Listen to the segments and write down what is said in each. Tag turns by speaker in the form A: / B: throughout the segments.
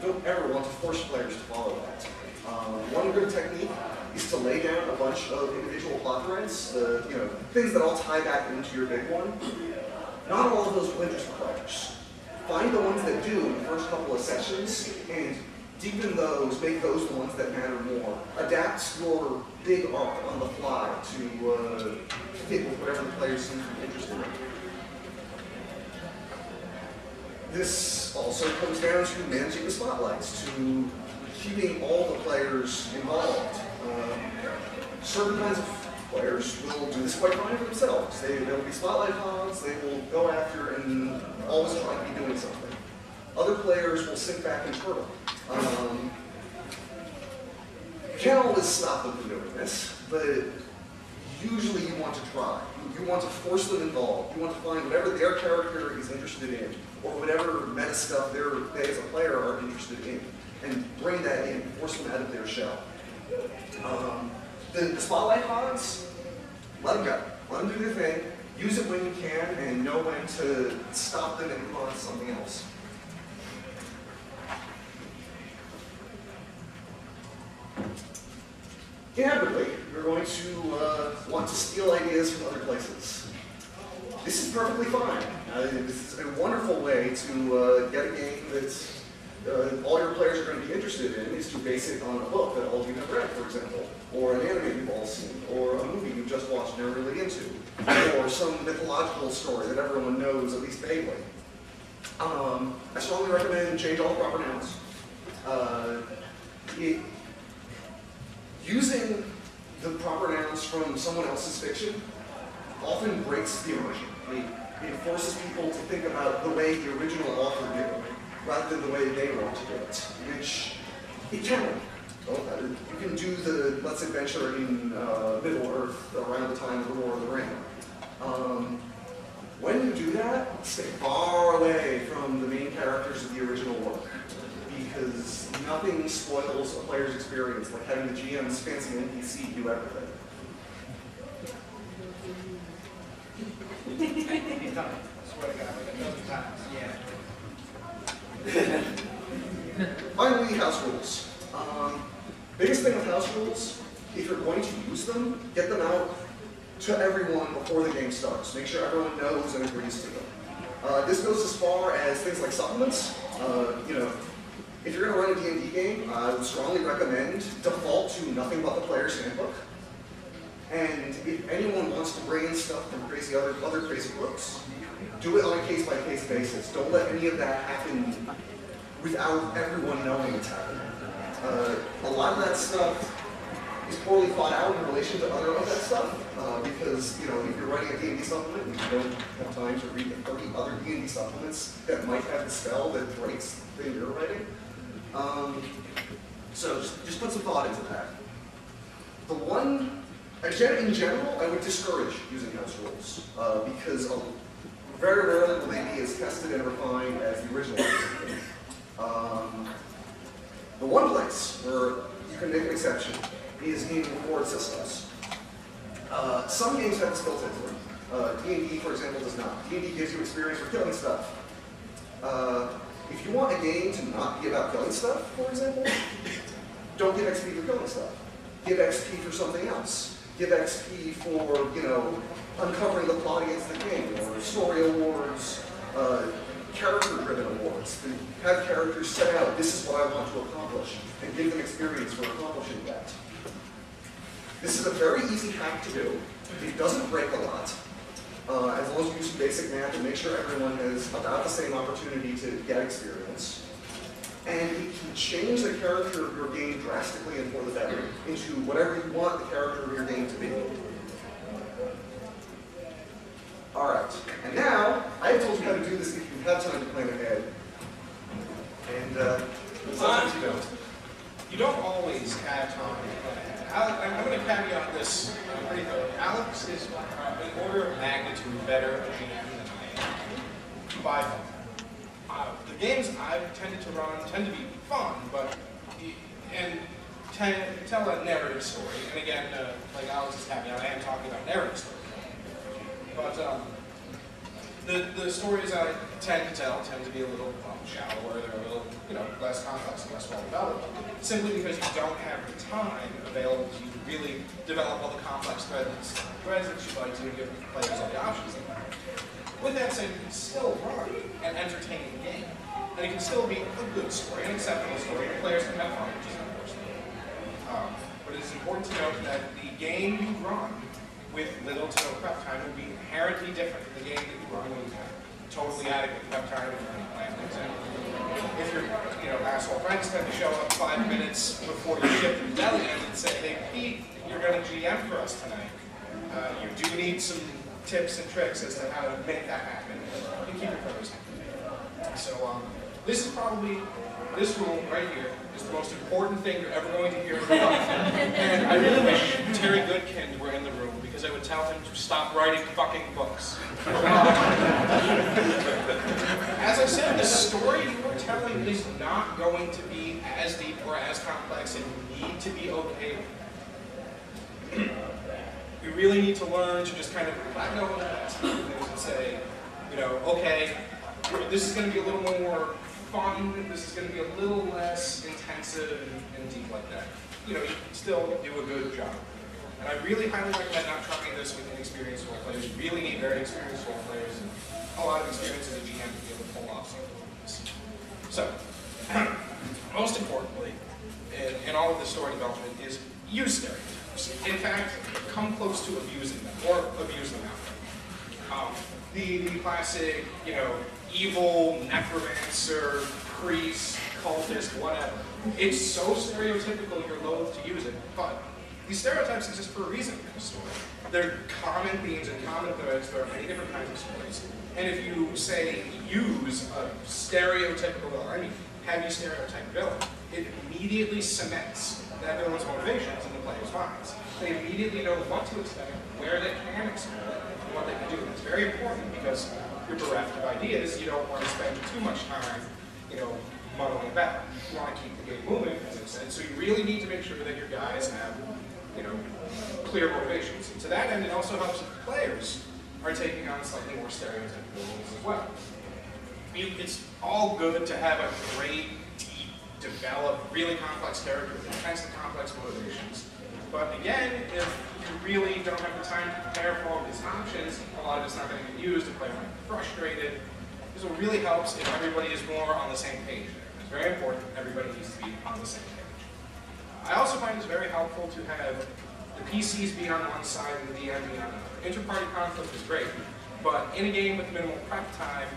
A: don't ever want to force players to follow that. One good technique is to lay down a bunch of individual plot threads, things that all tie back into your big one. Not all of those will interest the players. Find the ones that do in the first couple of sessions, and deepen those, make those the ones that matter more. Adapt your big arc on the fly to fit with whatever the players seem to be interested in. This also comes down to managing the spotlights, to keeping all the players involved. Certain kinds of players will do this quite fine for themselves. They'll be spotlight hogs, they will go after and always try to be doing something. Other players will sit back and turtle. You can't always stop them from doing this, but usually you want to try. You want to force them involved. You want to find whatever their character is interested in, or whatever meta stuff they as a player are interested in, and bring that in, force them out of their shell. The spotlight hogs, let them go. Let them do their thing. Use it when you can, and know when to stop them and move on to something else. Inevitably, you're going to want to steal ideas from other places. This is perfectly fine. This is a wonderful way to get a game that all your players are going to be interested in, is to base it on a book that all of you have read, for example, or an anime you've all seen, or a movie you've just watched and are really into, or some mythological story that everyone knows at least vaguely. I strongly recommend change all proper nouns. Using the proper nouns from someone else's fiction often breaks the immersion. It forces people to think about the way the original author did it, rather than the way they want to do it, which it can work. You can do the let's adventure in Middle-earth around the time of the War of the Ring. When you do that, stay far away from the main characters of the original work, because nothing spoils a player's experience like having the GM's fancy NPC do everything.
B: He's done it. I swear to God, like a dozen times. Yeah.
A: Finally, house rules. Biggest thing with house rules, if you're going to use them, get them out to everyone before the game starts. Make sure everyone knows and agrees to them. This goes as far as things like supplements. If you're going to run a D&D game, I would strongly recommend default to nothing but the player's handbook. And if anyone wants to bring in stuff from other crazy books, do it on a case-by-case basis. Don't let any of that happen without everyone knowing it's happening. A lot of that stuff is poorly thought out in relation to other of that stuff, because if you're writing a D&D supplement and you don't have time to read 30 other D&D supplements that might have the spell that breaks the thing you're writing. So just put some thought into that. In general, I would discourage using house rules, because very rarely will they be as tested and refined as the original ones. The one place where you can make an exception is in reward systems. Some games have this built into them. D&D, for example, does not. D&D gives you experience for killing stuff. If you want a game to not be about killing stuff, for example, don't give XP for killing stuff. Give XP for something else. Give XP for, uncovering the plot against the king, or story awards, character-driven awards. Have characters set out, this is what I want to accomplish, and give them experience for accomplishing that. This is a very easy hack to do. It doesn't break a lot, as long as you use some basic math and make sure everyone has about the same opportunity to get experience. And it can change the character of your game drastically and for the better into whatever you want the character of your game to be. Alright, and now, I have told you how to do this if you have time to plan ahead. And sometimes you don't.
B: You don't always have time to plan ahead. I'm going to caveat this pretty thoroughly. Alex is an order of magnitude better at GM than I am, by far. The games I've tended to run tend to be fun, and tell a narrative story. And again, like Alex's caveat, I am talking about narrative story. But The stories I tend to tell tend to be a little shallower, they're a little, less complex and less well developed, simply because you don't have the time available to you to really develop all the complex threads that you'd like to give players all the options they have. With that said, you can still run an entertaining game, and it can still be a good story, an acceptable story, and players can have fun, which is important. But it is important to note that the game you run with little to no prep time will be inherently different from the game that you run when you have totally adequate prep time and you plan things out. If your asshole friends tend to show up 5 minutes before your shift in the deli and say, hey Pete, you're going to GM for us tonight. You do need some tips and tricks as to how to make that happen and keep your players happy. So this is probably, this room right here is the most important thing you're ever going to hear in your life. And I really wish Terry Goodkind were in the room because I would tell him to stop writing fucking books. As I said, the story you are telling is not going to be as deep or as complex, and you need to be okay with it. We really need to learn to just kind of let go of that and say, okay, this is going to be a little more fun, this is going to be a little less intensive and deep like that. You can still do a good job. And I really highly recommend not trying this with inexperienced role players. You really need very experienced role players and a lot of experience as a GM to be able to pull off something like this. So, most importantly, in all of this story development is use stereotypes. In fact, come close to abusing them, or abuse them outright. The classic, evil necromancer, priest, cultist, whatever. It's so stereotypical you're loath to use it, but these stereotypes exist for a reason in the story. They're common themes and common threads throughout many different kinds of stories. And if you say use a stereotypical villain, heavy stereotype villain, it immediately cements that villain's motivations in the player's minds. They immediately know what to expect, where they can exploit, and what they can do. And it's very important because you're bereft of ideas. You don't want to spend too much time, muddling about. You want to keep the game moving, as I said. So you really need to make sure that your guys have, clear motivations. And to that end, it also helps if the players are taking on slightly more stereotypical roles as well. It's all good to have a great, deep, developed, really complex character with intense and complex motivations. But again, if you really don't have the time to prepare for all these options, a lot of it's not going to get used, the player might be frustrated. This will really helps if everybody is more on the same page there. It's very important, everybody needs to be on the same page. I also find it's very helpful to have the PCs be on one side and the DM be on another. Inter-party conflict is great, but in a game with minimal prep time,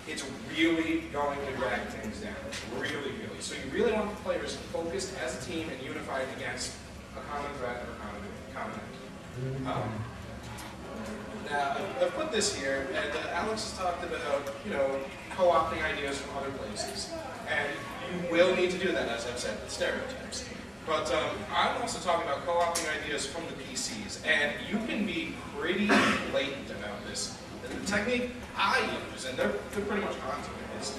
B: it's really going to drag things down. Really, really. So you really want the players focused as a team and unified against a common threat or a common enemy. Now, I've put this here, and Alex has talked about, co-opting ideas from other places. And you will need to do that, as I've said, with stereotypes. But I'm also talking about co-opting ideas from the PCs, and you can be pretty blatant about this. The technique I use, and they're pretty much onto it, is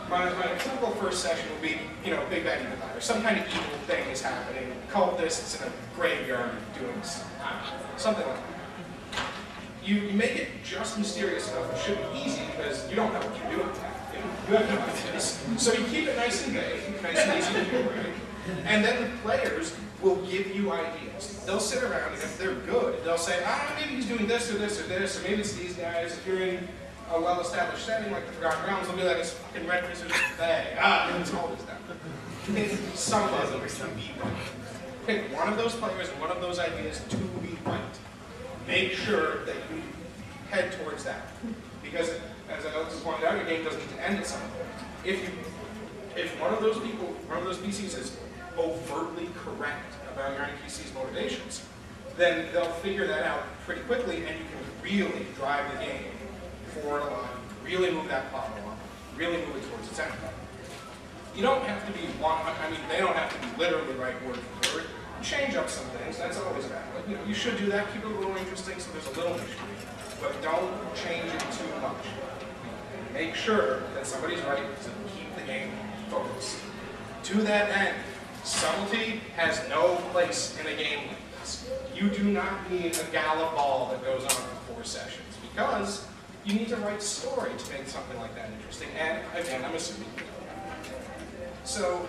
B: my typical first session will be, big bad evil guy, or some kind of evil thing is happening, cultists in a graveyard doing something like that. You make it just mysterious enough, it should be easy because you don't know what you're doing. You have no ideas. So you keep it nice and vague, nice and easy to do, right? And then the players will give you ideas. They'll sit around, and if they're good, they'll say, maybe he's doing this or this or this, or maybe it's these guys. If you're in a well-established setting like the Forgotten Realms, they'll be like, it's fucking red wizard thing. It's all this down. Pick some of them to be right. Pick one of those players and one of those ideas to be right. Make sure that you head towards that. Because, as I also pointed out, your game doesn't need to end at some point. If one of those people, one of those PCs is overtly correct about your NPC's motivations, then they'll figure that out pretty quickly, and you can really drive the game forward along, really move that plot along, really move it towards its end. You don't have to be they don't have to be literally right word for word. Change up some things, that's always bad. But, you should do that, keep it a little interesting so there's a little mystery, but don't change it too much. Make sure that somebody's right to keep the game focused. To that end, subtlety has no place in a game like this. You do not need a gala ball that goes on for 4 sessions, because you need to write story to make something like that interesting. And again, I'm assuming. So